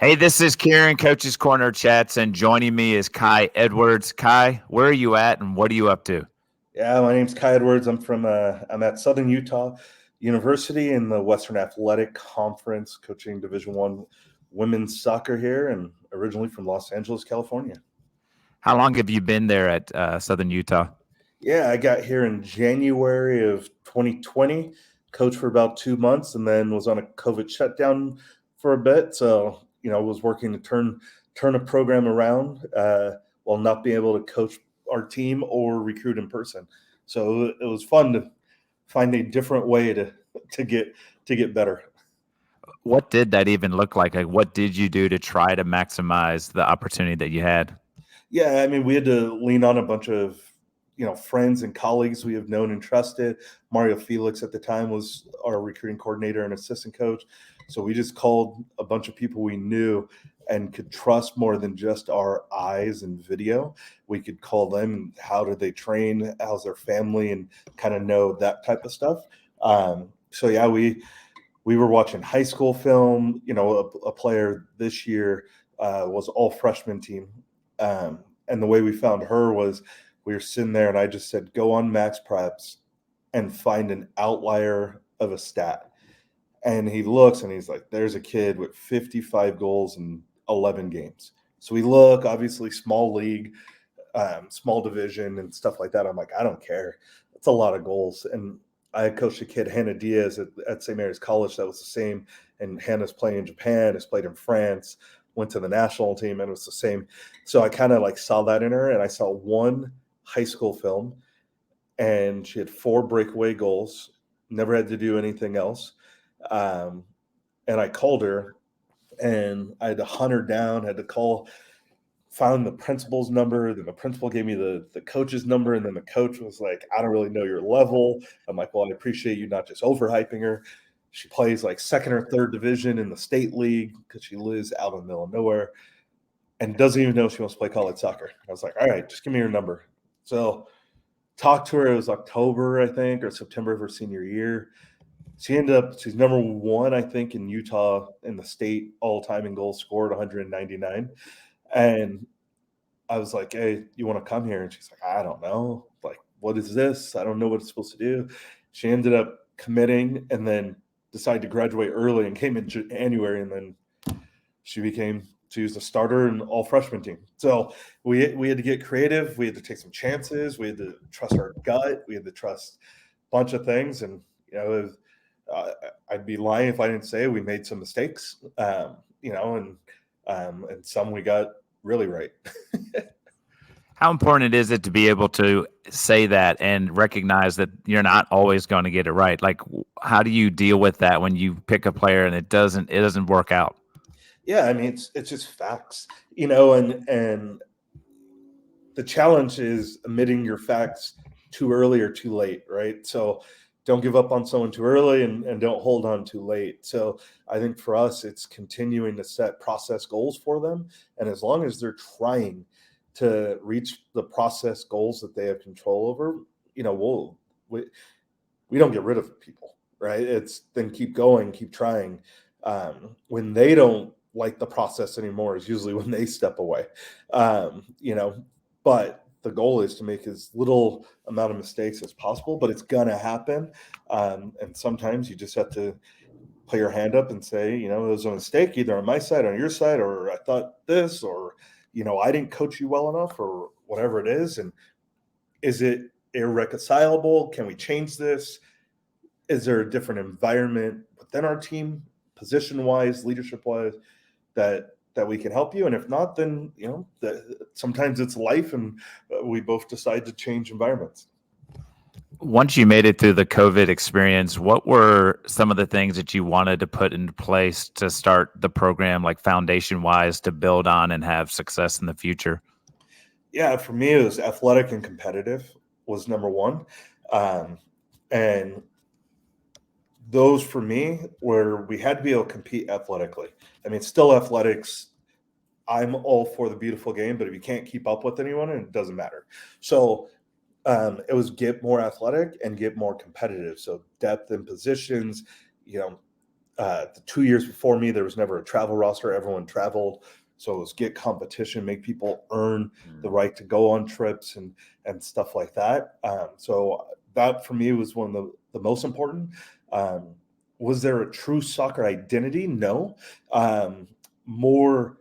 Hey, this is Kieran, Coach's Corner Chats, and joining me is Kai Edwards. Kai, where are you at and what are you up to? Yeah, my name's Kai Edwards. I'm at Southern Utah University in the Western Athletic Conference, coaching Division One women's soccer here, and originally from Los Angeles, California. How long have you been there at Southern Utah? Yeah, I got here in January of 2020, coached for about 2 months, and then was on a COVID shutdown for a bit. So was working to turn a program around while not being able to coach our team or recruit in person. So it was fun to find a different way to get better. What did that even look like? Like, what did you do to try to maximize the opportunity that you had? Yeah, I mean, we had to lean on a bunch of friends and colleagues we have known and trusted. Mario Felix at the time was our recruiting coordinator and assistant coach, so we just called a bunch of people we knew and could trust more than just our eyes and video. We could call them. How did they train? How's their family? And kind of know that type of stuff. So yeah, we were watching high school film. A player this year was all freshman team. And the way we found her was we were sitting there and I just said, go on Max Preps and find an outlier of a stat. And he looks and he's like, there's a kid with 55 goals in 11 games. So we look, obviously, small league, small division and stuff like that. I'm like, I don't care. That's a lot of goals. And I coached a kid, Hannah Diaz, at St. Mary's College. That was the same. And Hannah's playing in Japan, has played in France, went to the national team, and it was the same. So I kind of like saw that in her, and I saw one high school film, and she had 4 breakaway goals, never had to do anything else. Um, and I called her, and I had to hunt her down, had to call, found the principal's number. Then the principal gave me the coach's number, and then the coach was like, I don't really know your level. I'm like, well, I appreciate you not just overhyping her. She plays like second or third division in the state league because she lives out in the middle of nowhere and doesn't even know she wants to play college soccer. I was like, all right, just give me your number. So talked to her. It was October, I think, or September of her senior year. She's number one, I think, in Utah in the state all time in goals scored, 199. And I was like, hey, you want to come here? And she's like, I don't know. Like, what is this? I don't know what it's supposed to do. She ended up committing and then decided to graduate early and came in January. And then she was the starter and all freshman team. So we had to get creative. We had to take some chances. We had to trust our gut. We had to trust a bunch of things. And, I'd be lying if I didn't say we made some mistakes, and some we got really right. How important is it to be able to say that and recognize that you're not always going to get it right? Like, how do you deal with that when you pick a player and it doesn't work out? Yeah, I mean, it's just facts, and the challenge is admitting your facts too early or too late, right? So don't give up on someone too early and don't hold on too late. So I think for us, it's continuing to set process goals for them. And as long as they're trying to reach the process goals that they have control over, we don't get rid of people, right? It's then keep going, keep trying. When they don't like the process anymore is usually when they step away. um, you know but the goal is to make as little amount of mistakes as possible, but it's gonna happen. And sometimes you just have to put your hand up and say, it was a mistake either on my side or on your side, or I thought this, or I didn't coach you well enough, or whatever it is. And is it irreconcilable? Can we change this? Is there a different environment within our team, position wise, leadership wise, that we can help you? And if not, then sometimes it's life, and we both decide to change environments. Once you made it through the COVID experience, what were some of the things that you wanted to put into place to start the program, like foundation wise, to build on and have success in the future? Yeah, for me, it was athletic and competitive was number one. And those for me where we had to be able to compete athletically. I mean, still athletics, I'm all for the beautiful game, but if you can't keep up with anyone, it doesn't matter. So it was get more athletic and get more competitive. So depth in positions, you know, The 2 years before me, there was never a travel roster. Everyone traveled. So it was get competition, make people earn the right to go on trips and stuff like that. So that for me was one of the most important. Um, was there a true soccer identity? No. More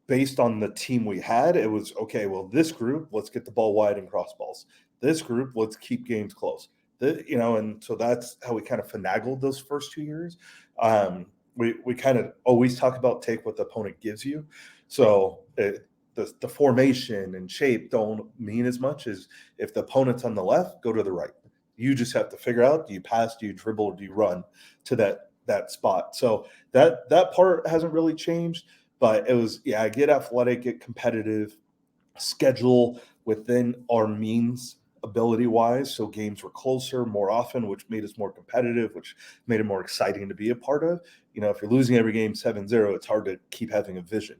based on the team we had, it was okay. Well, this group, let's get the ball wide and cross balls. This group, let's keep games close. And so that's how we kind of finagled those first 2 years. We kind of always talk about take what the opponent gives you. So the formation and shape don't mean as much as if the opponent's on the left, go to the right. You just have to figure out, do you pass, do you dribble, or do you run to that spot? So that part hasn't really changed, but it was, get athletic, get competitive, schedule within our means ability wise. So games were closer more often, which made us more competitive, which made it more exciting to be a part of. If you're losing every game 7-0, it's hard to keep having a vision.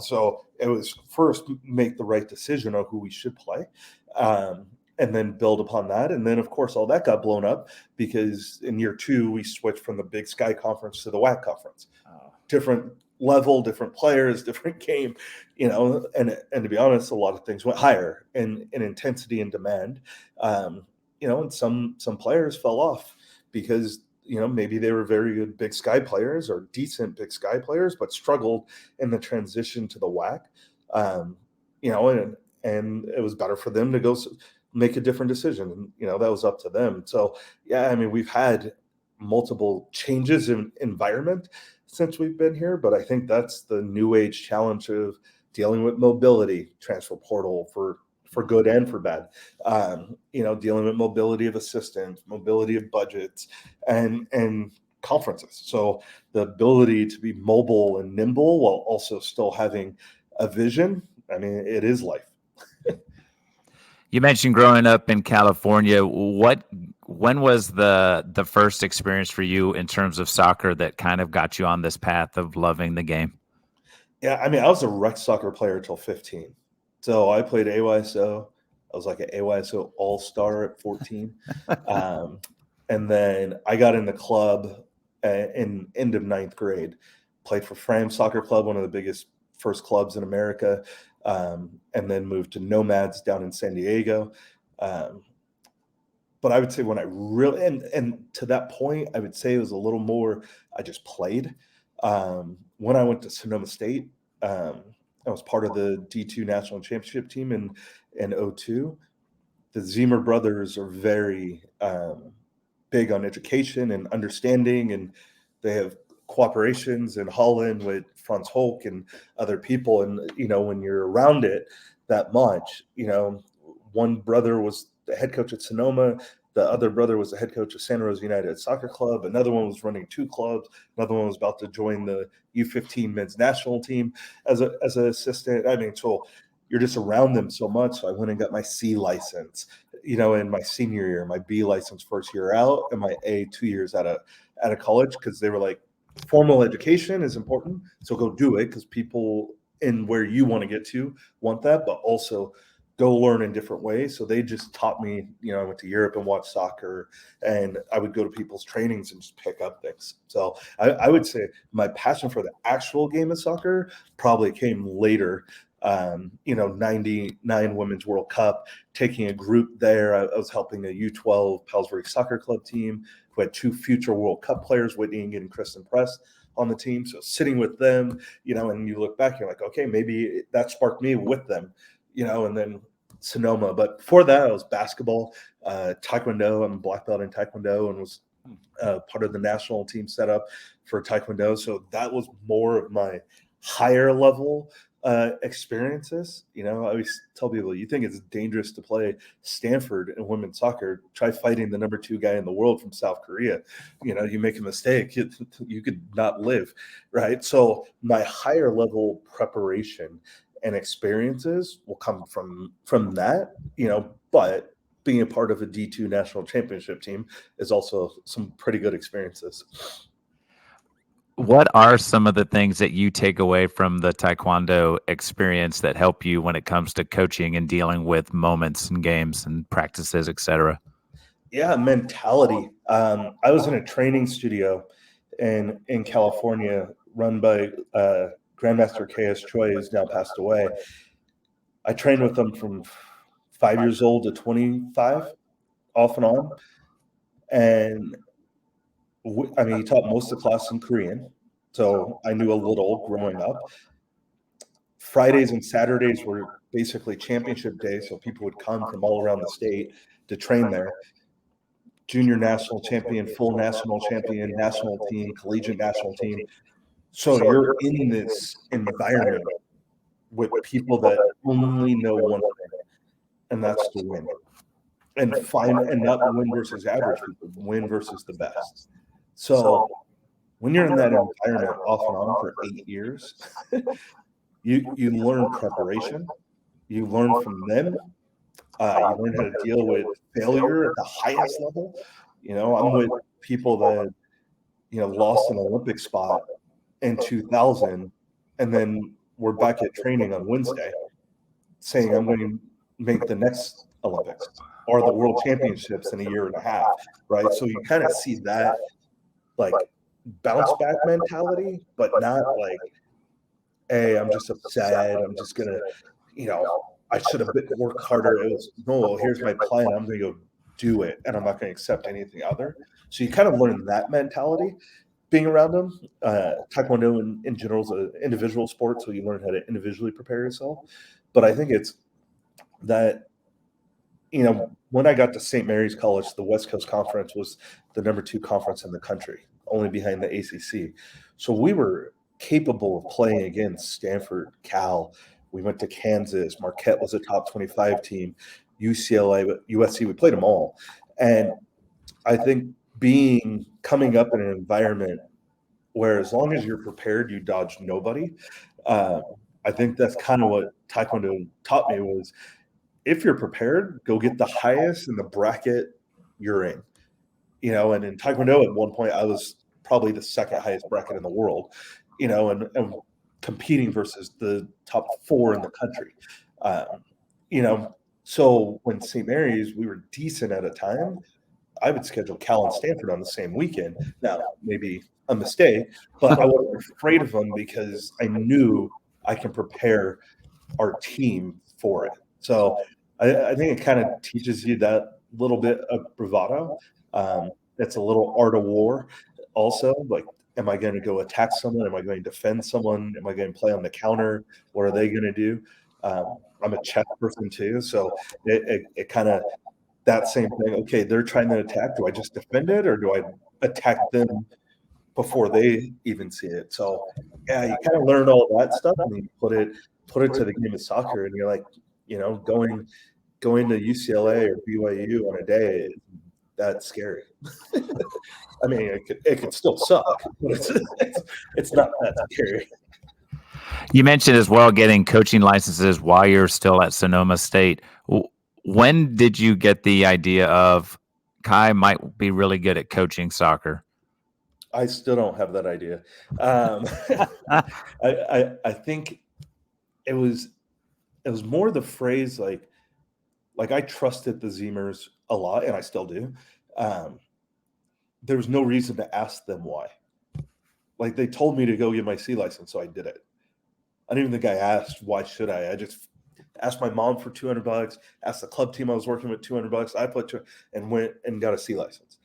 So it was first make the right decision on who we should play. And then build upon that. And then, of course, all that got blown up because in year 2, we switched from the Big Sky Conference to the WAC Conference. Different level, different players, different game, and to be honest, a lot of things went higher in intensity and demand. And some players fell off because, maybe they were very good Big Sky players or decent Big Sky players, but struggled in the transition to the WAC. And it was better for them to go make a different decision. And, that was up to them. So, we've had multiple changes in environment since we've been here, but I think that's the new age challenge of dealing with mobility, transfer portal for good and for bad. Dealing with mobility of assistants, mobility of budgets, and conferences. So the ability to be mobile and nimble while also still having a vision. It is life. You mentioned growing up in California. When was the first experience for you in terms of soccer that kind of got you on this path of loving the game? Yeah, I was a rec soccer player until 15. So I played AYSO. I was like an AYSO all-star at 14. And then I got in the club in end of 9th grade. Played for Fram Soccer Club, one of the biggest first clubs in America, and then moved to Nomads down in San Diego. But I would say when I really, and to that point, I would say it was a little more, I just played. When I went to Sonoma State, I was part of the D2 national championship team in 2002. The Zemer brothers are very big on education and understanding, and they have cooperations in Holland with Franz Holk and other people. And, when you're around it that much, one brother was the head coach at Sonoma. The other brother was the head coach of Santa Rosa United Soccer Club. Another one was running 2 clubs. Another one was about to join the U15 men's national team as an assistant. So you're just around them so much. So I went and got my C license, in my senior year, my B license first year out, and my A 2 years out of college, because they were like, formal education is important. So go do it, because people in where you want to get to want that, but also go learn in different ways. So they just taught me, I went to Europe and watched soccer, and I would go to people's trainings and just pick up things. So I would say my passion for the actual game of soccer probably came later. 99 Women's World Cup, taking a group there. I was helping a U12 Palisbury Soccer Club team who had 2 future World Cup players, Whitney Inge and Kristen Press, on the team. So sitting with them, and you look back, you're like, okay, maybe that sparked me with them, and then Sonoma. But before that, I was basketball, Taekwondo. I'm a black belt in Taekwondo and was part of the national team setup for Taekwondo. So that was more of my higher level experiences. I always tell people, you think it's dangerous to play Stanford in women's soccer, try fighting the number 2 guy in the world from South Korea. You make a mistake, you could not live, right? So my higher level preparation and experiences will come from that, but being a part of a D2 national championship team is also some pretty good experiences. What are some of the things that you take away from the Taekwondo experience that help you when it comes to coaching and dealing with moments and games and practices, etc.? Yeah, mentality. I was in a training studio in California, run by Grandmaster K.S. Choi, who's now passed away. I trained with them from 5 years old to 25, off and on. And I mean, he taught most of the class in Korean, so I knew a little growing up. Fridays and Saturdays were basically championship days, so people would come from all around the state to train there. Junior national champion, full national champion, national team, collegiate national team. So you're in this environment with people that only know one thing, and that's to win. And not win versus average people, win versus the best. So when you're in that environment off and on for 8 years, you learn preparation, you learn from them, you learn how to deal with failure at the highest level. I'm with people that lost an Olympic spot in 2000, and then we're back at training on Wednesday saying I'm going to make the next Olympics or the World Championships in a year and a half, right? So you kind of see that like bounce back mentality, but not like, hey, I'm just upset, I'm just gonna, I should have worked harder. It was, no, here's my plan, I'm gonna go do it, and I'm not gonna accept anything other. So you kind of learn that mentality being around them. Taekwondo in general is an individual sport, so you learn how to individually prepare yourself. But I think it's that, when I got to St. Mary's College, the West Coast Conference was the number 2 conference in the country, only behind the ACC. So we were capable of playing against Stanford, Cal. We went to Kansas. Marquette was a top 25 team. UCLA, USC, we played them all. And I think coming up in an environment where as long as you're prepared, you dodge nobody. I think that's kind of what Taekwondo taught me was, if you're prepared, go get the highest in the bracket you're in. And in Taekwondo at one point, I was probably the second highest bracket in the world, and competing versus the top 4 in the country. So when St. Mary's, we were decent at a time, I would schedule Cal and Stanford on the same weekend. Now, maybe a mistake, but I wasn't afraid of them because I knew I can prepare our team for it. So I think it kind of teaches you that little bit of bravado. It's a little art of war also. Like, am I going to go attack someone? Am I going to defend someone? Am I going to play on the counter? What are they going to do? I'm a chess person too. So it kind of, that same thing. Okay, they're trying to attack. Do I just defend it, or do I attack them before they even see it? So yeah, you kind of learn all that stuff, and you put it to the game of soccer, and you're like, going to UCLA or BYU on a day, that's scary. I mean, it could still suck, but it's not that scary. You mentioned as well getting coaching licenses while you're still at Sonoma State. When did you get the idea of Kai might be really good at coaching soccer? I still don't have that idea. I think it was more the phrase like I trusted the Zimers a lot, and I still do. There was no reason to ask them why. Like, they told me to go get my C license, so I did it. I didn't even think I asked, why should I? I just asked my mom for $200, asked the club team I was working with $200. I put and went and got a C license.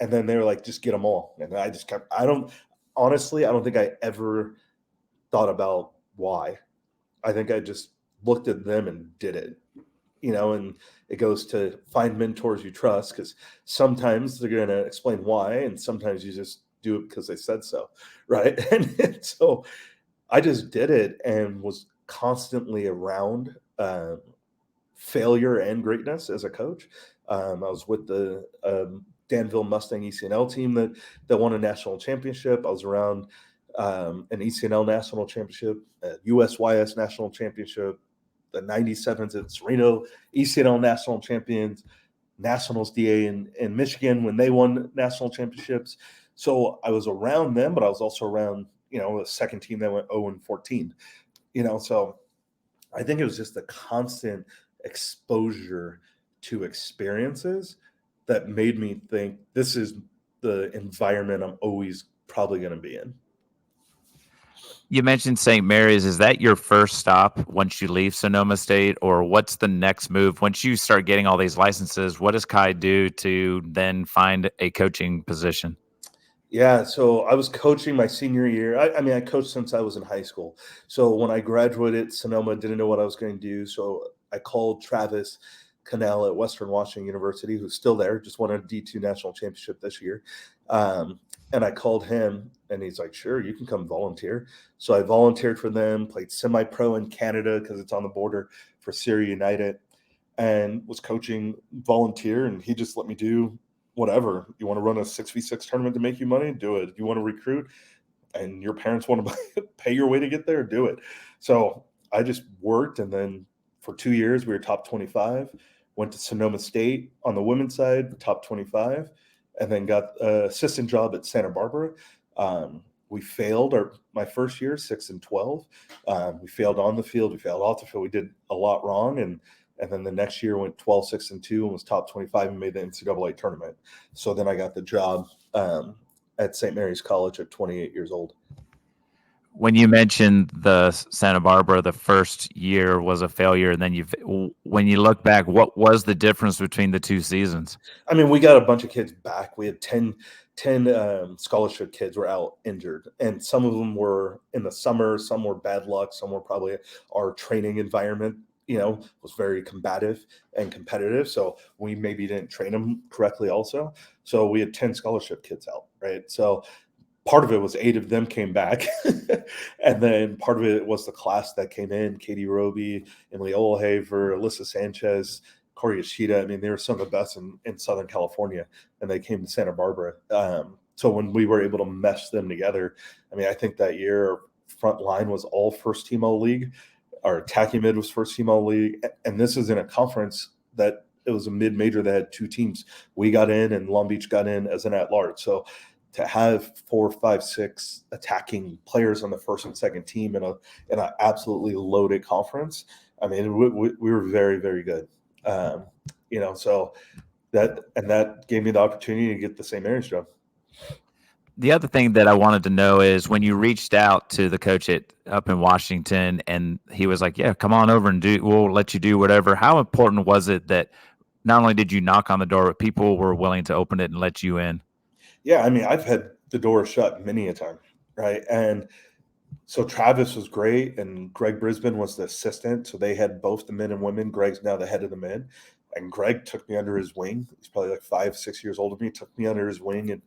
And then they were like, just get them all. And I just kept, I don't think I ever thought about why. I think I just looked at them and did it, and it goes to find mentors you trust, because sometimes they're going to explain why, and sometimes you just do it because they said so, right? And so I just did it and was constantly around failure and greatness as a coach. I was with the Danville Mustang ECNL team that won a national championship. I was around an ECNL national championship, a USYS national championship, the 97s at Sereno ECNL national champions, Nationals DA in Michigan when they won national championships. So I was around them, but I was also around, a second team that went 0-14, so I think it was just the constant exposure to experiences that made me think this is the environment I'm always probably going to be in. You mentioned St. Mary's. Is that your first stop once you leave Sonoma State, or what's the next move? Once you start getting all these licenses, what does Kai do to then find a coaching position? Yeah, so I was coaching my senior year. I mean, I coached since I was in high school. So when I graduated Sonoma, didn't know what I was going to do. So I called Travis Cannell at Western Washington University, who's still there, just won a D2 national championship this year. And I called him, and he's like, "Sure, you can come volunteer." So I volunteered for them, played semi-pro in Canada because it's on the border for Syria United, and was coaching volunteer. And he just let me do whatever. You want to run a 6v6 tournament to make you money? Do it. You want to recruit and your parents want to pay your way to get there? Do it. So I just worked. And then for 2 years, we were top 25, went to Sonoma State on the women's side, top 25, and then got an assistant job at Santa Barbara. We failed my first year, 6-12. We failed on the field. We failed off the field. We did a lot wrong. And then the next year went 12-6-2 and was top 25 and made the NCAA tournament. So then I got the job at St. Mary's College at 28 years old. When you mentioned the Santa Barbara, the first year was a failure, and then when you look back, what was the difference between the two seasons? I mean, we got a bunch of kids back. We had 10 scholarship kids were out injured, and some of them were in the summer. Some were bad luck. Some were probably our training environment, was very combative and competitive. So we maybe didn't train them correctly also. So we had 10 scholarship kids out, right? So part of it was 8 of them came back. And then part of it was the class that came in: Katie Roby, Emily Olhaver, Alyssa Sanchez, Corey Yoshida. I mean, they were some of the best in Southern California, and they came to Santa Barbara. So when we were able to mesh them together, I mean, I think that year our front line was all first team all league. Our attacking mid was first team all league. And this is in a conference that it was a mid-major that had 2 teams. We got in and Long Beach got in as an at-large. So to have 4, 5, 6 attacking players on the first and second team in an absolutely loaded conference, I mean, we were very, very good. So that gave me the opportunity to get the St. Mary's job. The other thing that I wanted to know is when you reached out to the coach up in Washington, and he was like, "Yeah, come on over and we'll let you do whatever." How important was it that not only did you knock on the door, but people were willing to open it and let you in? Yeah, I mean, I've had the door shut many a time, right? And so Travis was great, and Greg Brisbane was the assistant. So they had both the men and women. Greg's now the head of the men. And Greg took me under his wing. He's probably like 5, 6 years older than me. Took me under his wing, and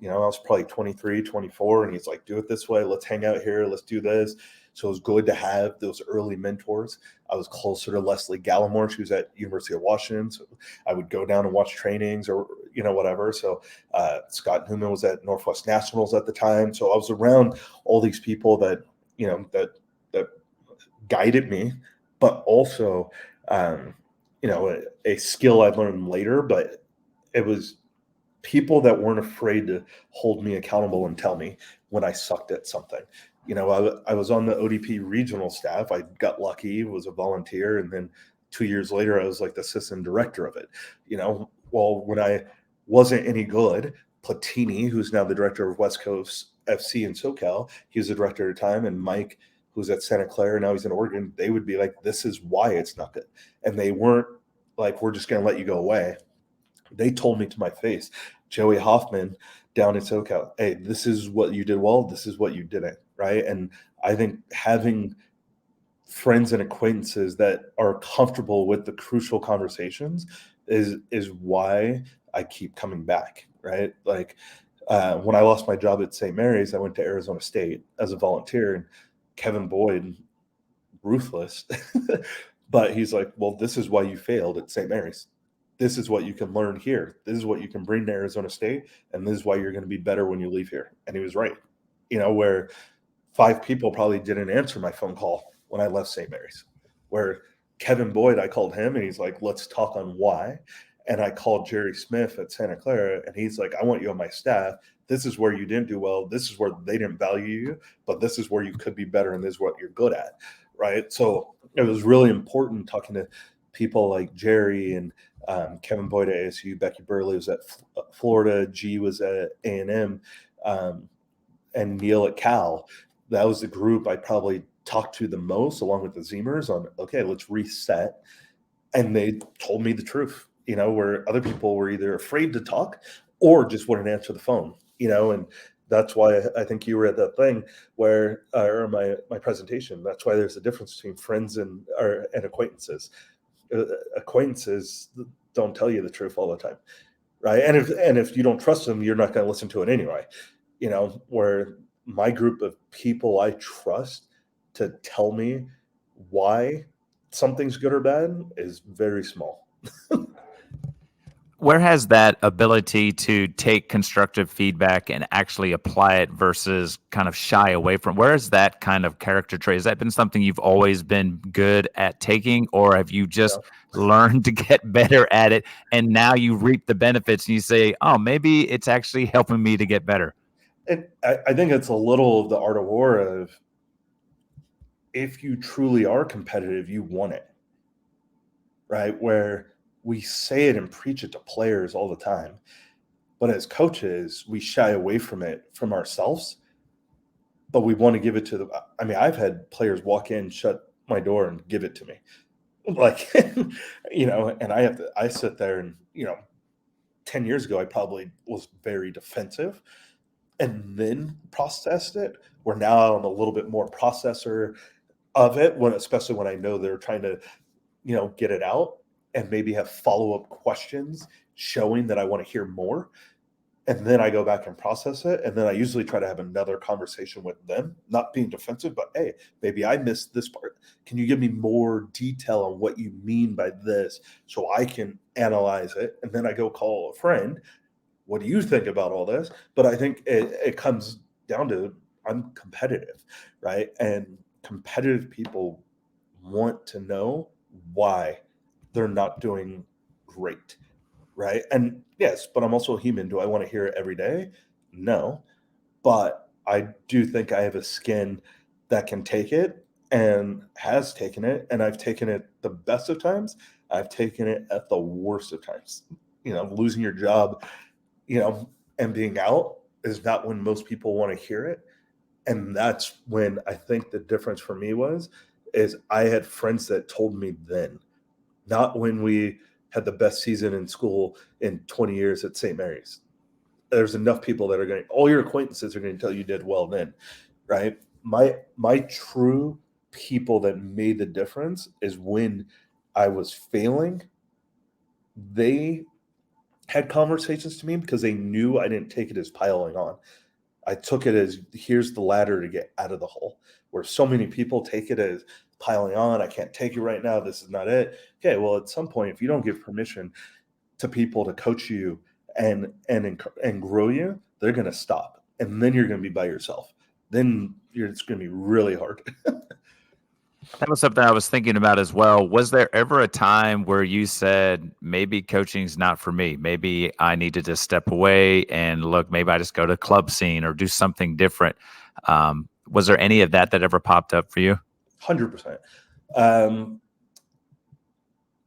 I was probably 23, 24, and he's like, "Do it this way. Let's hang out here. Let's do this." So it was good to have those early mentors. I was closer to Leslie Gallimore. She was at University of Washington. So I would go down and watch trainings or, whatever. So Scott Newman was at Northwest Nationals at the time. So I was around all these people that, that guided me, but also, a skill I learned later, but it was people that weren't afraid to hold me accountable and tell me when I sucked at something. I was on the ODP regional staff. I got lucky, was a volunteer, and then 2 years later, I was like the assistant director of it. Well, when I wasn't any good, Platini, who's now the director of West Coast FC in SoCal, he was the director at the time, and Mike, who's at Santa Clara, now he's in Oregon, they would be like, "This is why it's not good." And they weren't like, "We're just going to let you go away." They told me to my face, Joey Hoffman down in SoCal, "Hey, this is what you did well. This is what you didn't." Right. And I think having friends and acquaintances that are comfortable with the crucial conversations is why I keep coming back. Right. Like when I lost my job at St. Mary's, I went to Arizona State as a volunteer, and Kevin Boyd, ruthless, but he's like, "Well, this is why you failed at St. Mary's. This is what you can learn here. This is what you can bring to Arizona State. And this is why you're going to be better when you leave here." And he was right. Where 5 people probably didn't answer my phone call when I left St. Mary's, where Kevin Boyd, I called him and he's like, "Let's talk on why." And I called Jerry Smith at Santa Clara, and he's like, "I want you on my staff. This is where you didn't do well. This is where they didn't value you, but this is where you could be better, and this is what you're good at." Right. So it was really important talking to people like Jerry and Kevin Boyd at ASU, Becky Burley was at Florida, G was at A&M, and Neil at Cal, that was the group I probably talked to the most, along with the Zimers, on, okay, let's reset. And they told me the truth, where other people were either afraid to talk or just wouldn't answer the phone, and that's why I think you were at that thing where, or my presentation, that's why there's a difference between friends and acquaintances. Acquaintances don't tell you the truth all the time, right? And if you don't trust them, you're not going to listen to it anyway. Where my group of people I trust to tell me why something's good or bad is very small. Where has that ability to take constructive feedback and actually apply it versus kind of shy away from, where is that kind of character trait? Has that been something you've always been good at taking, or have you just learned to get better at it and now you reap the benefits and you say, oh, maybe it's actually helping me to get better? And I think it's a little of the art of war of, if you truly are competitive, you want it, right? Where we say it and preach it to players all the time, but as coaches, we shy away from it from ourselves, but we want to give it to I've had players walk in, shut my door, and give it to me. Like, and I sit there and, 10 years ago, I probably was very defensive and then processed it. Where now I'm a little bit more processor of it, especially when I know they're trying to, get it out, and maybe have follow-up questions showing that I want to hear more. And then I go back and process it. And then I usually try to have another conversation with them, not being defensive, but, hey, maybe I missed this part. Can you give me more detail on what you mean by this so I can analyze it? And then I go call a friend. What do you think about all this? But I think it comes down to, I'm competitive, right? And competitive people want to know why they're not doing great, right? And yes, but I'm also a human. Do I want to hear it every day? No. But I do think I have a skin that can take it and has taken it. And I've taken it the best of times. I've taken it at the worst of times. Losing your job, and being out is not when most people want to hear it. And that's when I think the difference for me is I had friends that told me then, not when we had the best season in school in 20 years at St. Mary's. There's enough people that are all your acquaintances are going to tell you did well then, right? My true people that made the difference is when I was failing, they had conversations to me because they knew I didn't take it as piling on. I took it as, here's the ladder to get out of the hole, where so many people take it as piling on. I can't take it right now. This is not it. Okay, well, at some point, if you don't give permission to people to coach you and grow you, they're going to stop, and then you're going to be by yourself. Then it's going to be really hard. That was something I was thinking about as well. Was there ever a time where you said, maybe coaching's not for me? Maybe I need to just step away and look, maybe I just go to club scene or do something different. Was there any of that ever popped up for you? 100%.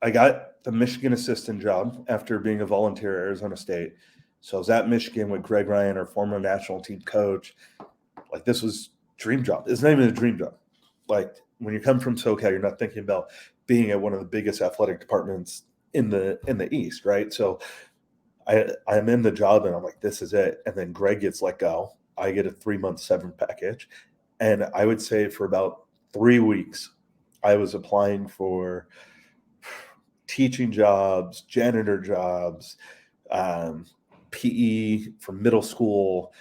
I got the Michigan assistant job after being a volunteer at Arizona State. So I was at Michigan with Greg Ryan, our former national team coach. Like, this was dream job. It's not even a dream job. Like, when you come from SoCal, you're not thinking about being at one of the biggest athletic departments in the East, right? So I'm in the job and I'm like, this is it. And then Greg gets let go. I get a 3-month severance package. And I would say for about 3 weeks, I was applying for teaching jobs, janitor jobs, PE for middle school,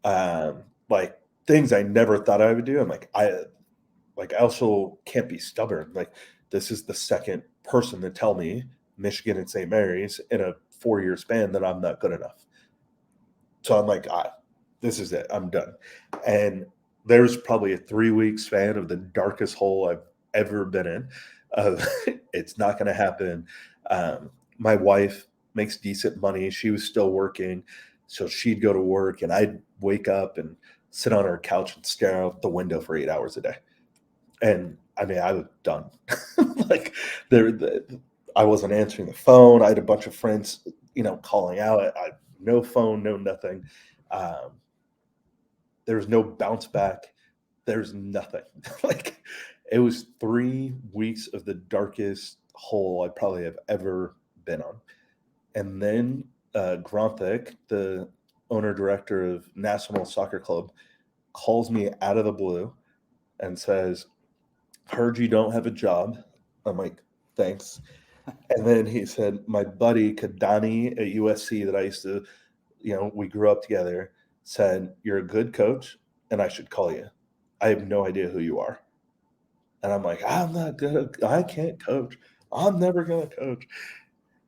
like things I never thought I would do. I'm like, I also can't be stubborn. Like, this is the second person to tell me, Michigan and St. Mary's, in a 4-year span, that I'm not good enough. So I'm like, this is it. I'm done. And there's probably a 3-week span of the darkest hole I've ever been in. It's not going to happen. My wife makes decent money. She was still working. So she'd go to work and I'd wake up and sit on her couch and stare out the window for 8 hours a day. And I was done. Like, I wasn't answering the phone. I had a bunch of friends, calling out. No phone, no nothing. There's no bounce back. There's nothing. Like, it was 3 weeks of the darkest hole I probably have ever been on. And then Gronthik, the owner director of National Soccer Club, calls me out of the blue and says, "Heard you don't have a job." I'm like, "Thanks." And then he said, "My buddy Kadani at USC that I used to, we grew up together, said, you're a good coach and I should call you. I have no idea who you are." And I'm like, "I'm not good. I can't coach. I'm never going to coach."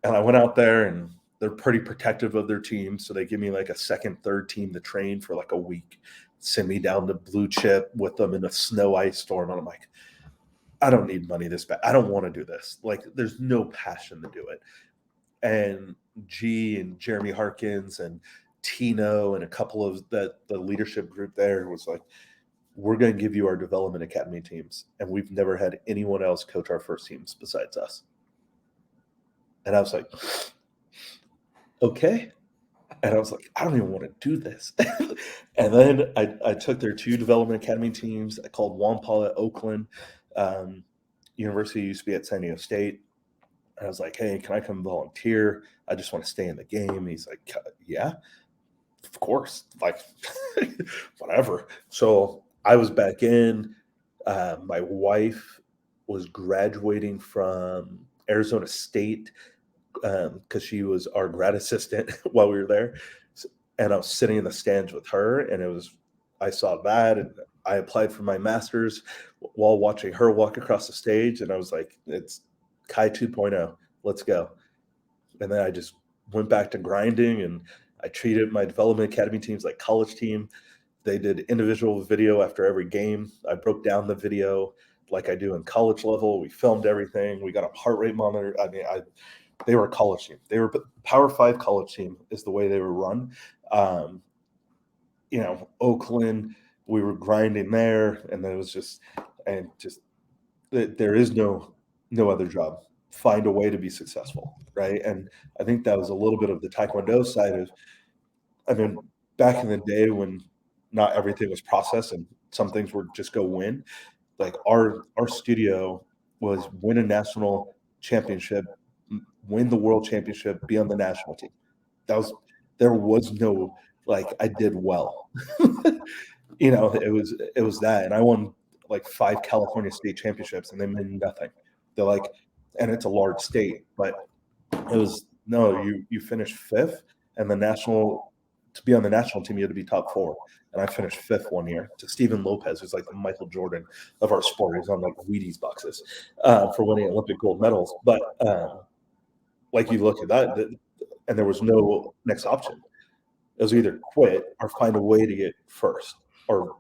And I went out there, and they're pretty protective of their team. So they give me like a second, third team to train for like a week, send me down to Blue Chip with them in a snow ice storm. And I'm like, I don't need money this bad. I don't want to do this. Like, there's no passion to do it. And G and Jeremy Harkins and Tino and a couple of the leadership group there was like, "We're going to give you our development academy teams. And we've never had anyone else coach our first teams besides us." And I was like, "Okay." And I was like, "I don't even want to do this." And then I took their 2 development academy teams. I called Wampala, Oakland. University used to be at San Diego State. And I was like, "Hey, can I come volunteer? I just want to stay in the game." He's like, "Yeah, of course." Like, whatever. So I was back in. My wife was graduating from Arizona State because she was our grad assistant while we were there. And I was sitting in the stands with her, and I saw that, and I applied for my master's while watching her walk across the stage. And I was like, "It's Kai 2.0. Let's go." And then I just went back to grinding, and I treated my development academy teams like college team. They did individual video after every game. I broke down the video like I do in college level. We filmed everything. We got a heart rate monitor. I mean, they were a college team. They were Power 5 college team is the way they were run. Um, Oakland, we were grinding there, and then it was just there is no other job. Find a way to be successful, right? And I think that was a little bit of the Taekwondo side of, I mean, back in the day when not everything was processed and some things were just go win. Like, our studio was win a national championship, win the world championship, be on the national team. There was no like I did well. It was that, and I won like 5 California state championships, and they meant nothing. They're like, and it's a large state, but it was no. You finished 5th, and to be on the national team, you had to be top 4. And I finished 5th one year to Steven Lopez, who's like the Michael Jordan of our sport. He's on like Wheaties boxes for winning Olympic gold medals. But like, you look at that, and there was no next option. It was either quit or find a way to get first or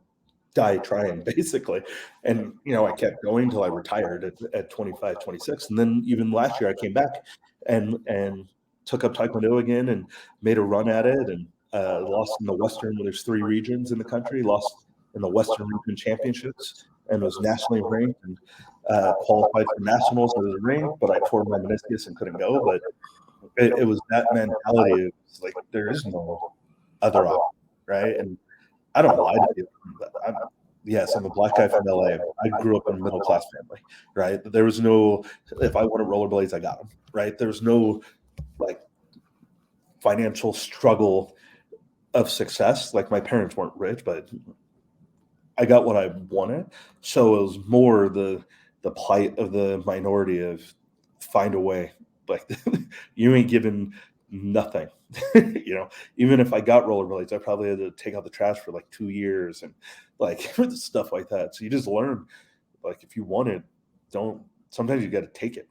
die trying, basically. And, I kept going until I retired at 25, 26. And then even last year I came back and took up Taekwondo again and made a run at it, and lost in the Western, where there's 3 regions in the country, lost in the Western Region Championships, and was nationally ranked, and qualified for nationals as a ring, but I tore my meniscus and couldn't go. But it was that mentality. It was like, there is no other option, right? And I don't lie to you. Yes, I'm a black guy from LA. I grew up in a middle class family, right? There was no, if I wanted rollerblades, I got them, right? There was no like financial struggle of success. Like, my parents weren't rich, but I got what I wanted. So it was more the plight of the minority of find a way. Like, you ain't given nothing. Even if I got rollerblades, I probably had to take out the trash for like 2 years and like stuff like that. So you just learn, like, if you want it, don't. Sometimes you got to take it.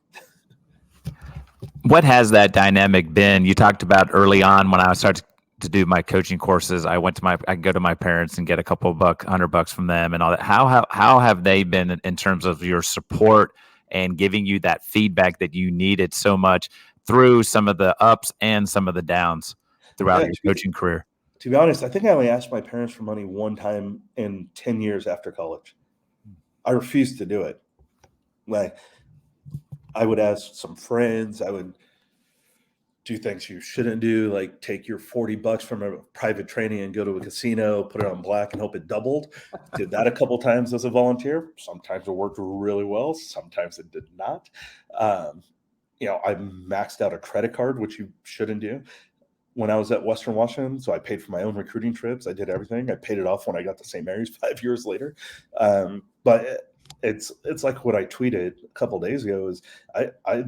What has that dynamic been? You talked about early on when I started to do my coaching courses. I could go to my parents and get a couple of $100 from them and all that. How have they been in terms of your support and giving you that feedback that you needed so much through some of the ups and some of the downs throughout Yeah, your coaching career? to be honest, I think I only asked my parents for money one time in 10 years after college. I refused to do it. Like, I would ask some friends. I would do things you shouldn't do, like take your $40 from a private training and go to a casino, put it on black and hope it doubled. Did that a couple times as a volunteer. Sometimes it worked really well. Sometimes it did not. Um, I maxed out a credit card, which you shouldn't do when I was at Western Washington. So I paid for my own recruiting trips. I did everything. I paid it off when I got to St. Mary's 5 years later. But it's like what I tweeted a couple days ago is I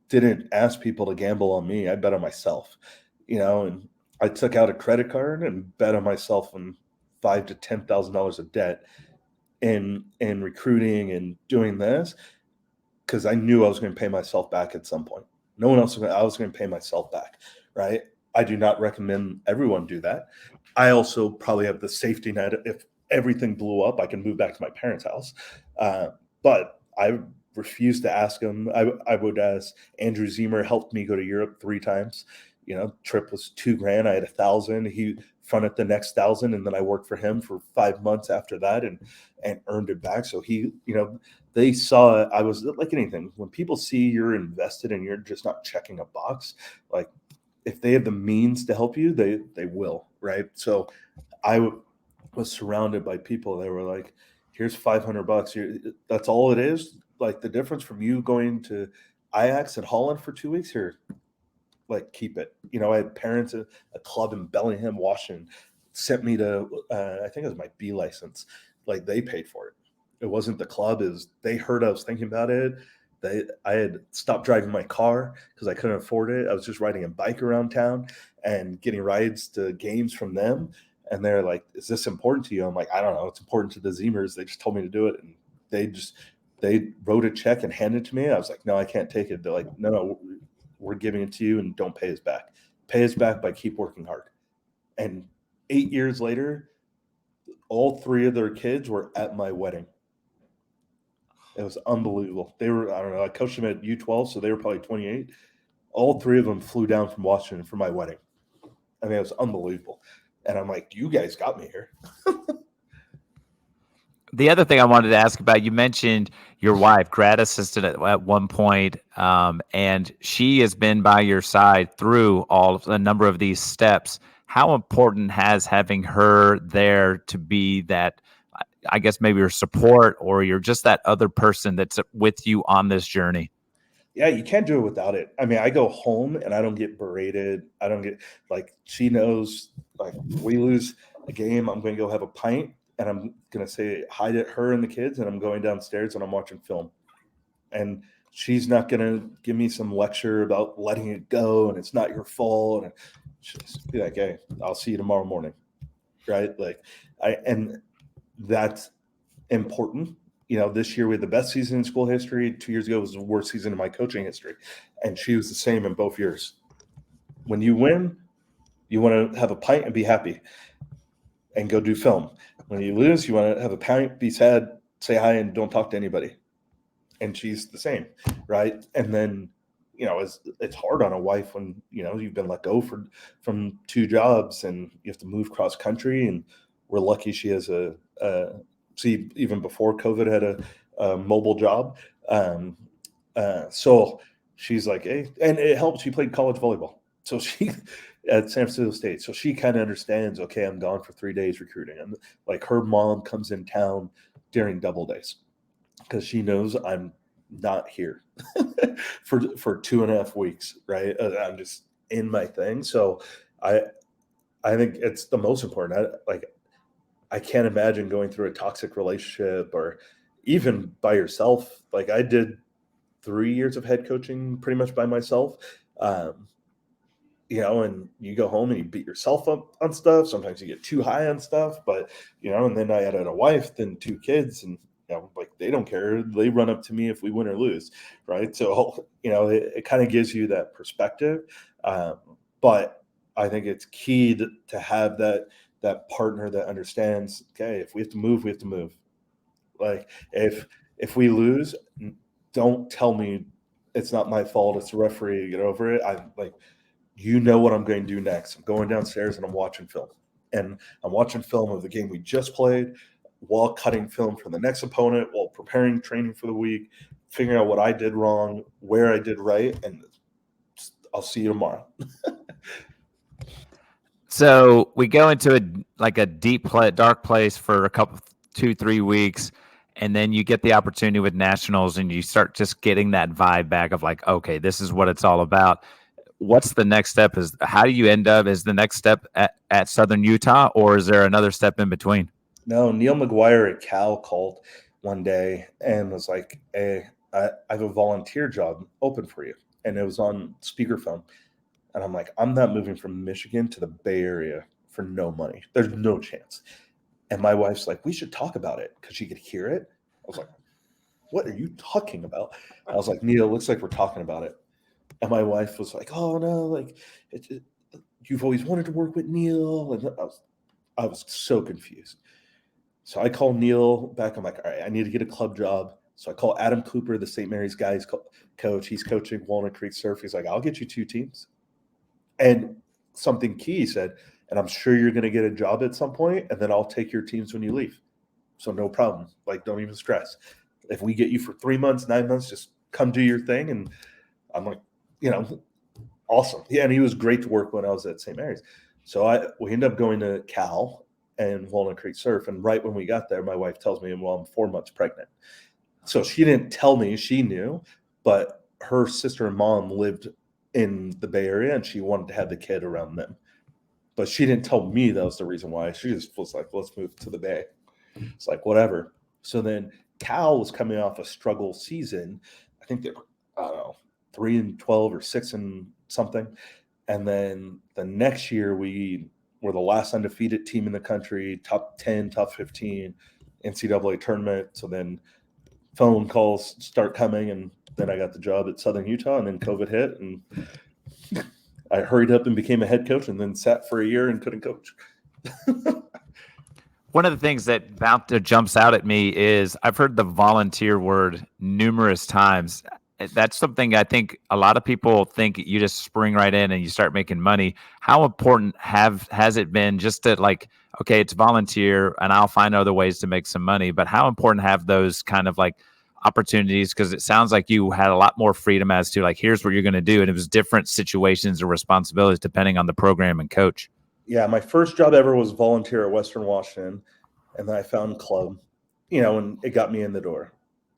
didn't ask people to gamble on me. I bet on myself, and I took out a credit card and bet on myself on $5,000 to $10,000 of debt in recruiting and doing this because I knew I was going to pay myself back at some point. No one else. I was going to pay myself back, right? I do not recommend everyone do that. I also probably have the safety net. If everything blew up, I can move back to my parents' house. But I refused to ask him. I would ask Andrew Ziemer helped me go to Europe 3 times. Trip was $2,000. I had 1,000. He fronted the next 1,000, and then I worked for him for 5 months after that, and earned it back. So he, they saw it. I was like anything. When people see you're invested and you're just not checking a box, like if they have the means to help you, they will, right? So I was surrounded by people that were like, "Here's $500. That's all it is. Like the difference from you going to Ajax and Holland for 2 weeks here, like keep it." I had parents at a club in Bellingham, Washington, sent me to I think it was my B license. Like they paid for it. It wasn't the club. Is they heard I was thinking about it. I had stopped driving my car because I couldn't afford it. I was just riding a bike around town and getting rides to games from them. And they're like, "Is this important to you?" I'm like, "I don't know. It's important to the Zemers. They just told me to do it." And they wrote a check and handed it to me. I was like, "No, I can't take it." They're like, "No, we're giving it to you and don't pay us back. Pay us back by keep working hard." And 8 years later, all 3 of their kids were at my wedding. It was unbelievable. They were, I don't know, I coached them at U12, so they were probably 28. All 3 of them flew down from Washington for my wedding. I mean, it was unbelievable. And I'm like, "You guys got me here." The other thing I wanted to ask about, you mentioned your wife, grad assistant at one point, and she has been by your side through a number of these steps. How important has having her there to be that, I guess maybe your support, or you're just that other person that's with you on this journey? Yeah, you can't do it without it. I mean, I go home and I don't get berated. I don't get like she knows like we lose a game, I'm going to go have a pint and I'm going to say hi to her and the kids and I'm going downstairs and I'm watching film. And she's not going to give me some lecture about letting it go and it's not your fault and she'll just be like, "Hey, I'll see you tomorrow morning." Right? Like and that's important. This year we had the best season in school history. 2 years ago was the worst season in my coaching history. And she was the same in both years. When you win, you want to have a pint and be happy and go do film. When you lose, you want to have a pint, be sad, say hi, and don't talk to anybody. And she's the same, right? And then, it's hard on a wife when, you've been let go from 2 jobs and you have to move cross country. And we're lucky she has see, even before COVID had a mobile job. So she's like, "Hey," and it helps. She played college volleyball. So she at San Francisco State. So she kind of understands, okay, I'm gone for 3 days recruiting. And like her mom comes in town during double days because she knows I'm not here for 2.5 weeks, right? I'm just in my thing. So I I think it's the most important. I can't imagine going through a toxic relationship or even by yourself. Like I did 3 years of head coaching pretty much by myself. Um, and you go home and you beat yourself up on stuff. Sometimes you get too high on stuff, but and then I added a wife, then 2 kids, and like they don't care. They run up to me if we win or lose, right? So it kind of gives you that perspective. But I think it's key to have that partner that understands. Okay, if we have to move, we have to move. Like if we lose, don't tell me it's not my fault. It's the referee. Get over it. I'm like, what I'm going to do next. I'm going downstairs and I'm watching film. And I'm watching film of the game we just played while cutting film for the next opponent, while preparing training for the week, figuring out what I did wrong, where I did right. And I'll see you tomorrow. So we go into a deep dark place for a couple 2-3 weeks, and then you get the opportunity with nationals, and you start just getting that vibe back of like, okay, this is what it's all about. What's the next step? Is how do you end up? Is the next step at Southern Utah, or is there another step in between? No, Neil McGuire at Cal called one day and was like, "Hey, I have a volunteer job open for you," and it was on speakerphone. And I'm like, I'm not moving from Michigan to the Bay Area for no money. There's no chance. And my wife's like, we should talk about it because she could hear it. I was like, what are you talking about? I was like, Neil, it looks like we're talking about it. And my wife was like, oh no, like you've always wanted to work with Neil. And I was so confused. So I call Neil back. I'm like, all right, I need to get a club job. So I call Adam Cooper, the St. Mary's guys coach. He's coaching Walnut Creek Surf. He's like, I'll get you 2 teams. And something key he said, and I'm sure you're going to get a job at some point, and then I'll take your teams when you leave. So no problem. Like, don't even stress. If we get you for 3 months, 9 months, just come do your thing. And I'm like, awesome. Yeah, and he was great to work when I was at St. Mary's. So we ended up going to Cal and Walnut Creek Surf. And right when we got there, my wife tells me, well, I'm 4 months pregnant. So she didn't tell me, she knew, but her sister and mom lived in the Bay Area and she wanted to have the kid around them. But she didn't tell me that was the reason why. She just was like, let's move to the Bay. It's like, whatever. So then Cal was coming off a struggle season. I think they were, I don't know, 3-12 or 6 and something. And then the next year we were the last undefeated team in the country, top 10, top 15 NCAA tournament. So then phone calls start coming, and then I got the job at Southern Utah, and then COVID hit, and I hurried up and became a head coach, and then sat for a year and couldn't coach. One of the things that jumps out at me is I've heard the volunteer word numerous times. That's something I think a lot of people think you just spring right in and you start making money. How important has it been just to like, okay, it's volunteer and I'll find other ways to make some money, but how important have those kind of like opportunities? Because it sounds like you had a lot more freedom as to like, here's what you're going to do. And it was different situations or responsibilities depending on the program and coach. Yeah, my first job ever was volunteer at Western Washington, and then I found club, and it got me in the door.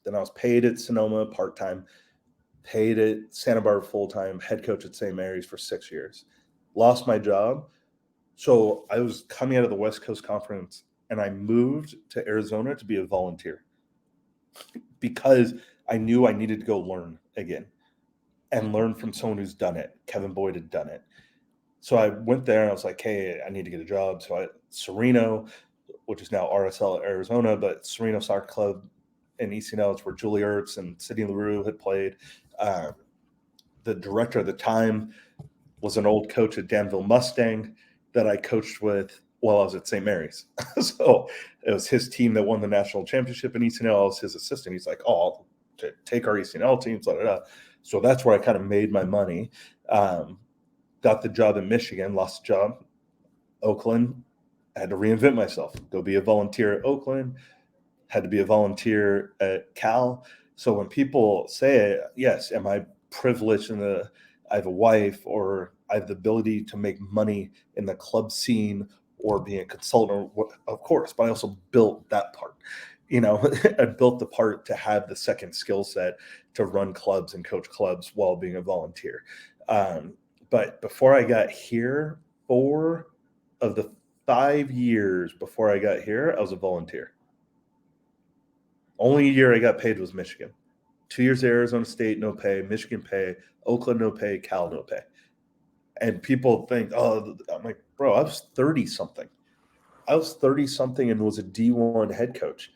Then I was paid at Sonoma part-time, paid at Santa Barbara full-time, head coach at St. Mary's for 6 years. Lost my job. So I was coming out of the West Coast Conference, and I moved to Arizona to be a volunteer because I knew I needed to go learn again and learn from someone who's done it. Kevin Boyd had done it. So I went there and I was like, hey, I need to get a job. So Sereno, which is now RSL Arizona, but Sereno Soccer Club in ECNL, it's where Julie Ertz and Sidney LaRue had played. The director at the time was an old coach at Danville Mustang that I coached with while I was at St. Mary's. So it was his team that won the national championship in ECNL. I was his assistant. He's like, oh, I'll take our ECNL teams. Blah, blah, blah. So that's where I kind of made my money. Got the job in Michigan, lost the job. Oakland, I had to reinvent myself, go be a volunteer at Oakland, had to be a volunteer at Cal. So when people say, yes, am I privileged in I have a wife or I have the ability to make money in the club scene or being a consultant, of course, but I also built that part. I built the part to have the second skill set to run clubs and coach clubs while being a volunteer. But before I got here, 4 of the 5 years before I got here, I was a volunteer. Only year I got paid was Michigan. 2 years at Arizona State, no pay. Michigan pay. Oakland, no pay. Cal, no pay. And people think, oh, I'm like, bro, I was 30-something. I was 30-something and was a D1 head coach.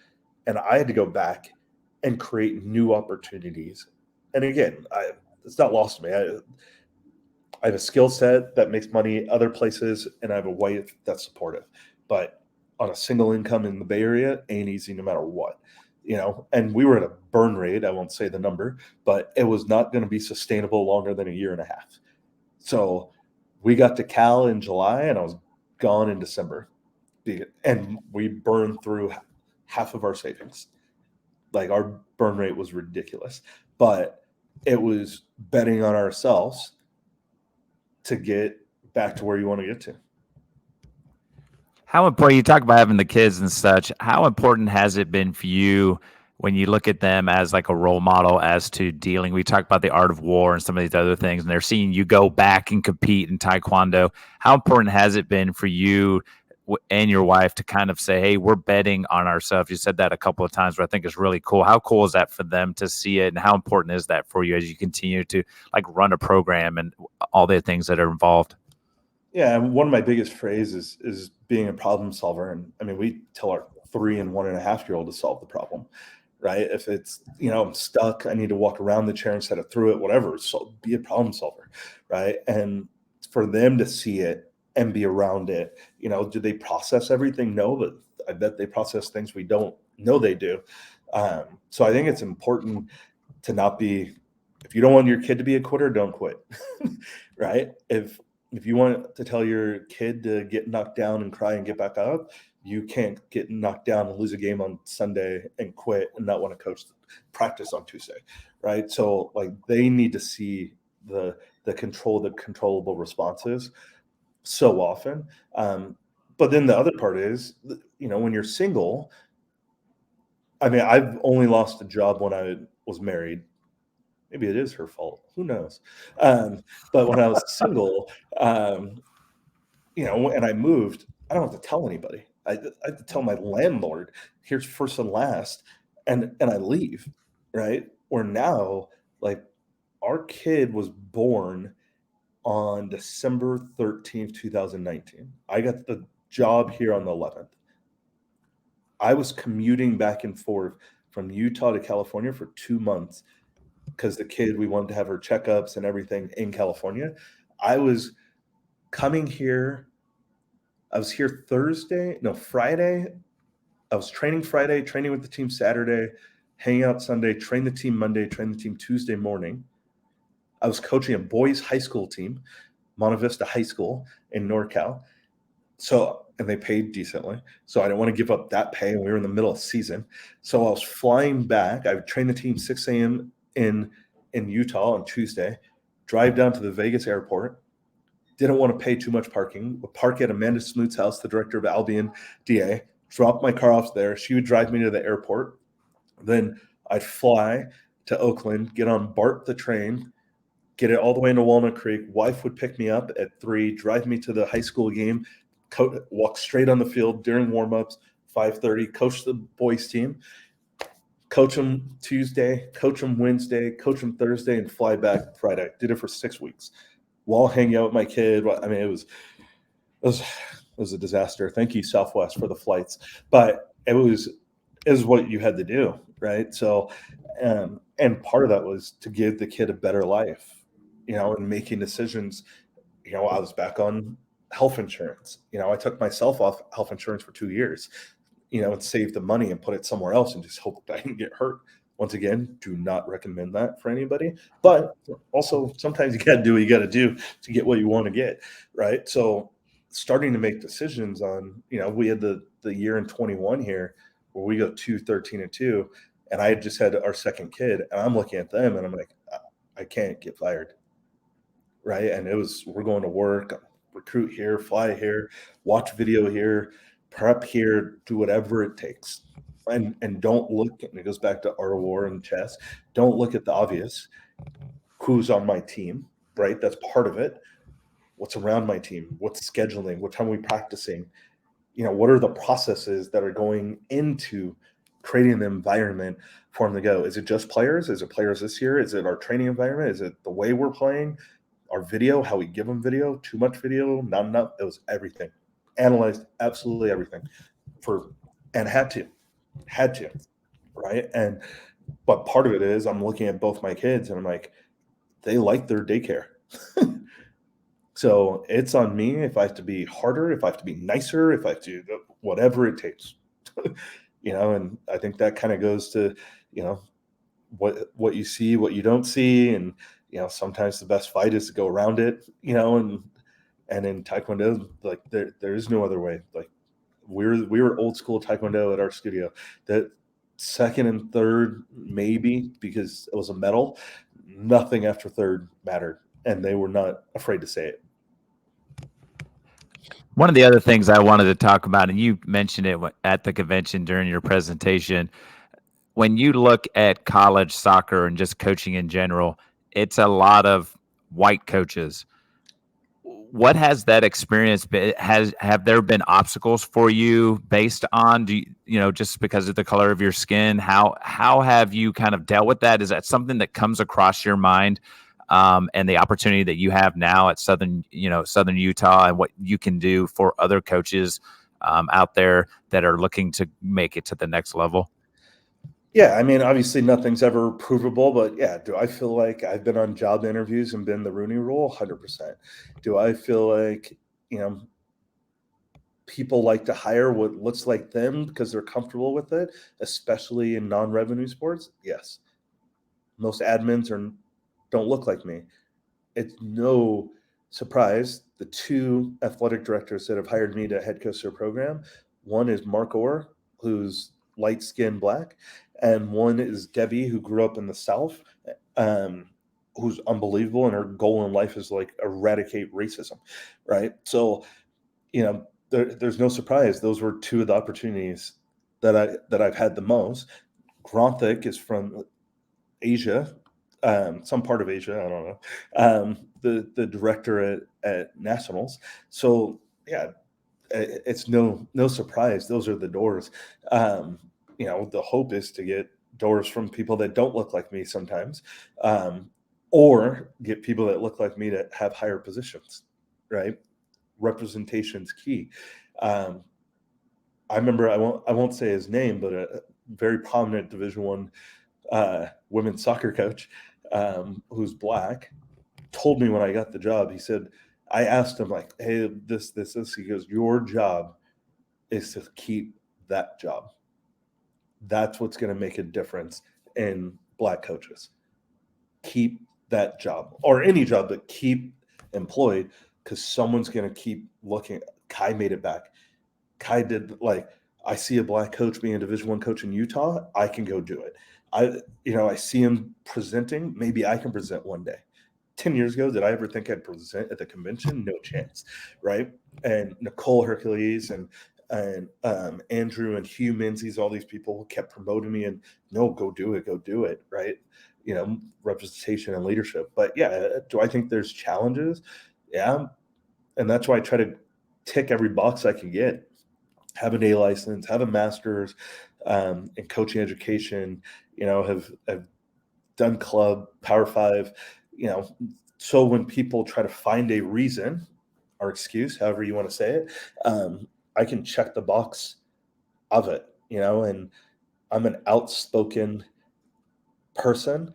And I had to go back and create new opportunities. And again, it's not lost to me. I have a skill set that makes money other places, and I have a wife that's supportive. But on a single income in the Bay Area, ain't easy no matter what. And we were at a burn rate. I won't say the number, but it was not going to be sustainable longer than a year and a half. So we got to Cal in July, and I was gone in December. And we burned through half of our savings. Like, our burn rate was ridiculous. But it was betting on ourselves to get back to where you want to get to. How important, you talk about having the kids and such, how important has it been for you when you look at them as like a role model as to dealing? We talk about the art of war and some of these other things, and they're seeing you go back and compete in Taekwondo. How important has it been for you and your wife to kind of say, hey, we're betting on ourselves? You said that a couple of times, but I think it's really cool. How cool is that for them to see it? And how important is that for you as you continue to like run a program and all the things that are involved? Yeah, and one of my biggest phrases is being a problem solver. And I mean, we tell our 3 and 1.5-year-old to solve the problem, right? If it's, I'm stuck, I need to walk around the chair instead of through it, whatever. So be a problem solver, right? And for them to see it and be around it, do they process everything? No, but I bet they process things we don't know they do. So I think it's important to not be, if you don't want your kid to be a quitter, don't quit, right? If you want to tell your kid to get knocked down and cry and get back up, you can't get knocked down and lose a game on Sunday and quit and not want to coach practice on Tuesday, right? So like they need to see the the controllable responses so often. But then the other part is, when you're single, I mean, I've only lost a job when I was married. Maybe it is her fault. Who knows? But when I was single, um, and I moved, I don't have to tell anybody. I have to tell my landlord, here's first and last, and I leave, right? Or now, like our kid was born on December 13th, 2019. I got the job here on the 11th. I was commuting back and forth from Utah to California for 2 months because we wanted to have her checkups and everything in California. I was coming here. I was here Friday. I was training Friday, training with the team Saturday, hanging out Sunday, train the team Monday, train the team Tuesday morning. I was coaching a boys high school team, Monte Vista High School in NorCal. So, and they paid decently. So I didn't want to give up that pay. And we were in the middle of season. So I was flying back. I would train the team 6 a.m. in Utah on Tuesday, drive down to the Vegas airport. Didn't want to pay too much parking. Would park at Amanda Smoot's house, the director of Albion DA. Drop my car off there. She would drive me to the airport. Then I'd fly to Oakland, get on BART the train, get it all the way into Walnut Creek. Wife would pick me up at 3, drive me to the high school game, walk straight on the field during warmups, 5:30, coach the boys team, coach them Tuesday, coach them Wednesday, coach them Thursday, and fly back Friday. Did it for 6 weeks while hanging out with my kid. I mean, it was a disaster. Thank you, Southwest, for the flights, but it was what you had to do, right? So, and part of that was to give the kid a better life, and making decisions. I was back on health insurance. I took myself off health insurance for 2 years, and saved the money and put it somewhere else and just hoped I didn't get hurt. Once again, do not recommend that for anybody. But also, sometimes you got to do what you got to do to get what you want to get, right? So, starting to make decisions on, we had the year in 21 here where we go 2-13-2, and I had just had our second kid, and I'm looking at them and I'm like, I can't get fired, right? And we're going to work, recruit here, fly here, watch video here, prep here, do whatever it takes. And don't look, and it goes back to art of war and chess. Don't look at the obvious. Who's on my team, right? That's part of it. What's around my team? What's scheduling? What time are we practicing? What are the processes that are going into creating the environment for them to go? Is it just players? Is it players this year? Is it our training environment? Is it the way we're playing? Our video, how we give them video, too much video, not enough. It was everything. Analyzed absolutely everything and had to, right? But part of it is I'm looking at both my kids and I'm like, they like their daycare. So it's on me if I have to be harder, if I have to be nicer, if I have to whatever it takes. And I think that kind of goes to, you know, what you see, what you don't see, and sometimes the best fight is to go around it, and in Taekwondo, like there is no other way. Like we were old school Taekwondo at our studio. That second and third maybe because it was a medal, nothing after third mattered, and they were not afraid to say it. One of the other things I wanted to talk about, and you mentioned it at the convention during your presentation, when you look at college soccer and just coaching in general, it's a lot of white coaches. What has that experience been? Have there been obstacles for you based on just because of the color of your skin? How have you kind of dealt with that? Is that something that comes across your mind? And the opportunity that you have now at Southern Utah, and what you can do for other coaches out there that are looking to make it to the next level? Yeah, I mean, obviously nothing's ever provable, but yeah, do I feel like I've been on job interviews and been the Rooney Rule? 100%. Do I feel like, you know, people like to hire what looks like them because they're comfortable with it, especially in non-revenue sports? Yes. Most admins don't look like me. It's no surprise the two athletic directors that have hired me to head coach their program. One is Mark Orr, who's light skinned black, and one is Debbie, who grew up in the South, um, who's unbelievable. And her goal in life is like eradicate racism, right? So, there's no surprise. Those were two of the opportunities that I've had the most. Gronthik is from Asia, some part of Asia, I don't know. The director at Nationals. So yeah, it's no surprise. Those are the doors. Um, the hope is to get doors from people that don't look like me sometimes, um, or get people that look like me to have higher positions. Right, representation's key. Um, I remember I won't say his name, but a very prominent Division I women's soccer coach, who's black, told me when I got the job. He said, I asked him like, "Hey, this." He goes, "Your job is to keep that job. That's what's going to make a difference in black coaches. Keep that job, or any job, but keep employed, because someone's going to keep looking." Kai made it back. Kai did, like, I see a black coach being a Division I coach in Utah. I can go do it. I see him presenting. Maybe I can present one day. 10 years ago, did I ever think I'd present at the convention? No chance, right? And Nicole Hercules and Andrew and Hugh Menzies, all these people kept promoting me, and no, go do it, right? Representation and leadership. But yeah, do I think there's challenges? Yeah, and that's why I try to tick every box I can get. Have an A license, have a master's in coaching education. Have done club, Power Five. You know, so when people try to find a reason or excuse, however you want to say it, I can check the box of it. And I'm an outspoken person.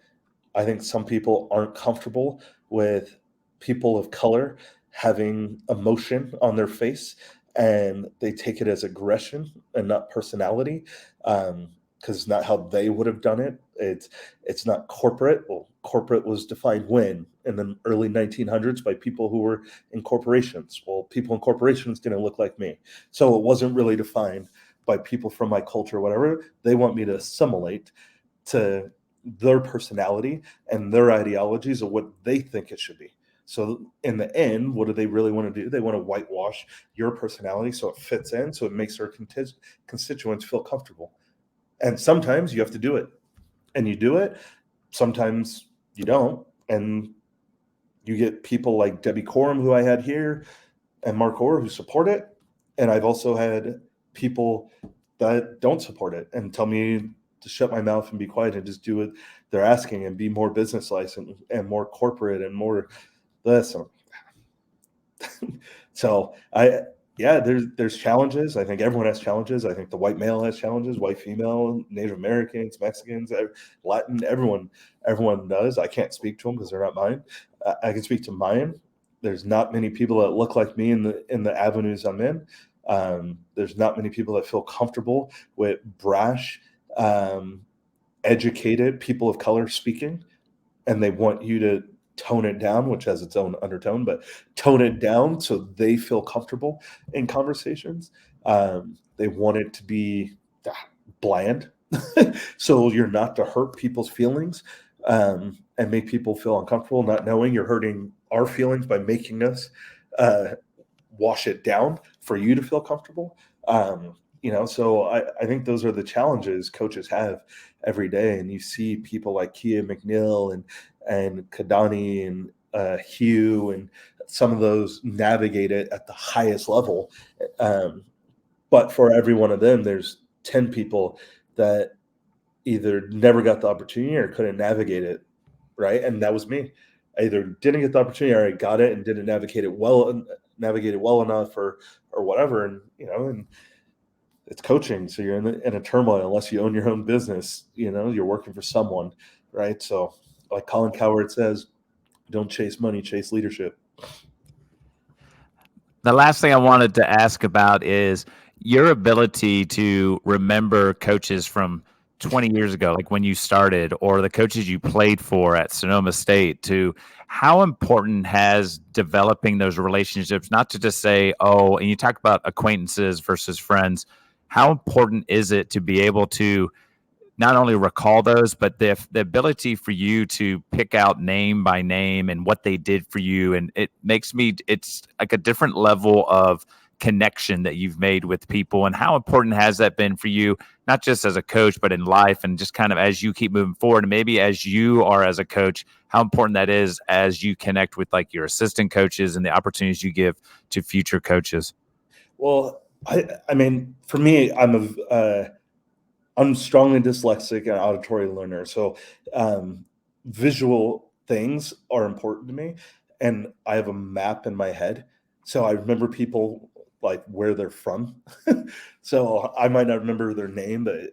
I think some people aren't comfortable with people of color having emotion on their face, and they take it as aggression and not personality, because it's not how they would have done it. It's not corporate. Well, corporate was defined when in the early 1900s by people who were in corporations. Well, people in corporations didn't look like me, so it wasn't really defined by people from my culture or whatever. They want me to assimilate to their personality and their ideologies of what they think it should be. So in the end, what do they really want to do? They want to whitewash your personality so it fits in, so it makes their constituents feel comfortable. And sometimes you have to do it, and you do it. Sometimes you don't, and you get people like Debbie Coram, who I had here, and Mark Orr, who support it. And I've also had people that don't support it and tell me to shut my mouth and be quiet and just do what they're asking and be more business licensed and more corporate and more this. So yeah, there's challenges. I think everyone has challenges. I think the white male has challenges, white female, Native Americans, Mexicans, Latin, everyone does. I can't speak to them because they're not mine. I can speak to mine. There's not many people that look like me in the avenues I'm in. There's not many people that feel comfortable with brash, um, educated people of color speaking, and they want you to tone it down, which has its own undertone, but tone it down so they feel comfortable in conversations. They want it to be bland, so you're not to hurt people's feelings, and make people feel uncomfortable, not knowing you're hurting our feelings by making us uh, wash it down for you to feel comfortable. So I think those are the challenges coaches have every day. And you see people like Kia McNeil and Kadani and Hugh and some of those navigate it at the highest level. But for every one of them, there's 10 people that either never got the opportunity or couldn't navigate it, right? And that was me. I either didn't get the opportunity or I got it and didn't navigate it well enough or whatever. And it's coaching, so you're in a turmoil unless you own your own business. You're working for someone, right? So, like Colin Cowherd says, don't chase money, chase leadership. The last thing I wanted to ask about is your ability to remember coaches from 20 years ago, like when you started, or the coaches you played for at Sonoma State. To how important has developing those relationships, not to just say, oh, and you talk about acquaintances versus friends, how important is it to be able to not only recall those, but the ability for you to pick out name by name and what they did for you? And it's like a different level of connection that you've made with people. And how important has that been for you, not just as a coach, but in life, and just kind of as you keep moving forward, and maybe as you are as a coach, how important that is as you connect with like your assistant coaches and the opportunities you give to future coaches? Well, I mean, for me, I'm strongly dyslexic and auditory learner. So visual things are important to me. And I have a map in my head. So I remember people like where they're from. So I might not remember their name, but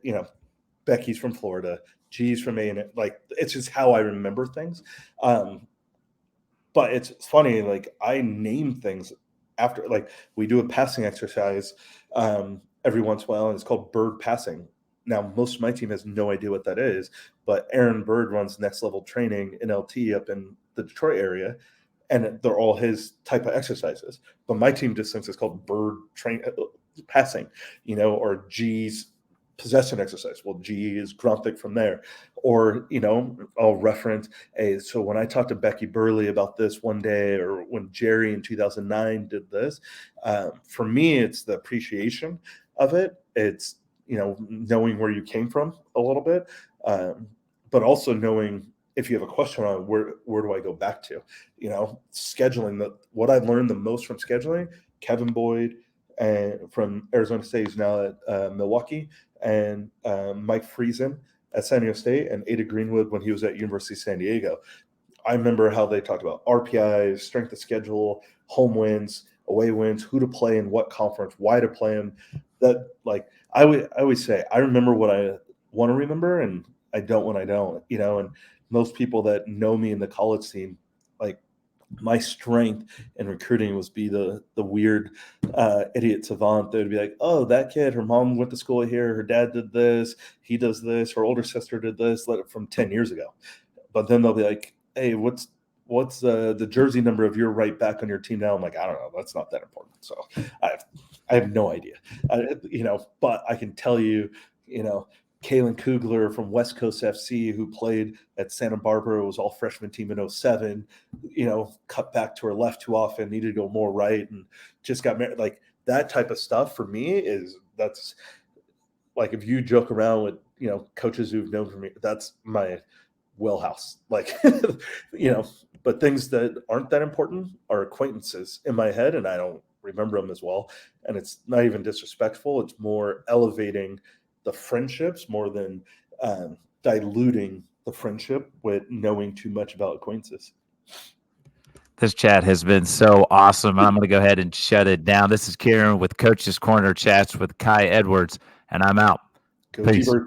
Becky's from Florida, G's from A&M. Like, it's just how I remember things. But it's funny, like I name things after, like we do a passing exercise every once in a while, and it's called bird passing. Now, most of my team has no idea what that is, but Aaron Bird runs next level training in LT up in the Detroit area, and they're all his type of exercises. But my team just thinks it's called bird passing, or G's possession exercise. Well, G is Grontic from there. Or, I'll reference so when I talked to Becky Burley about this one day, or when Jerry in 2009 did this, for me, it's the appreciation of it. It's, knowing where you came from a little bit, but also knowing if you have a question on where do I go back to, scheduling. What I've learned the most from scheduling, Kevin Boyd and from Arizona State, is now at Milwaukee, and Mike Friesen at San Diego State, and Ada Greenwood when he was at University of San Diego. I remember how they talked about RPIs, strength of schedule, home wins, away wins, who to play in what conference, why to play them. That, like, I always say, I remember what I want to remember, and I don't when I don't, and most people that know me in the college scene, like, my strength in recruiting was be the weird idiot savant that would be like, oh, that kid, her mom went to school here, her dad did this, he does this, her older sister did this, from 10 years ago. But then they'll be like, hey, what's the jersey number of your right back on your team now? I'm like, I don't know. That's not that important. So I have no idea. But I can tell you, Kalen Kugler from West Coast FC, who played at Santa Barbara, was all freshman team in 07, cut back to her left too often, needed to go more right, and just got married. Like, that type of stuff for me that's like, if you joke around with, coaches who've known for me, that's my wheelhouse. Like, but things that aren't that important are acquaintances in my head, and I don't remember them as well. And it's not even disrespectful. It's more elevating the friendships more than diluting the friendship with knowing too much about acquaintances. This chat has been so awesome. I'm going to go ahead and shut it down. This is Kieran with Coach's Corner Chats with Kai Edwards, and I'm out. Go Peace. T-Bird.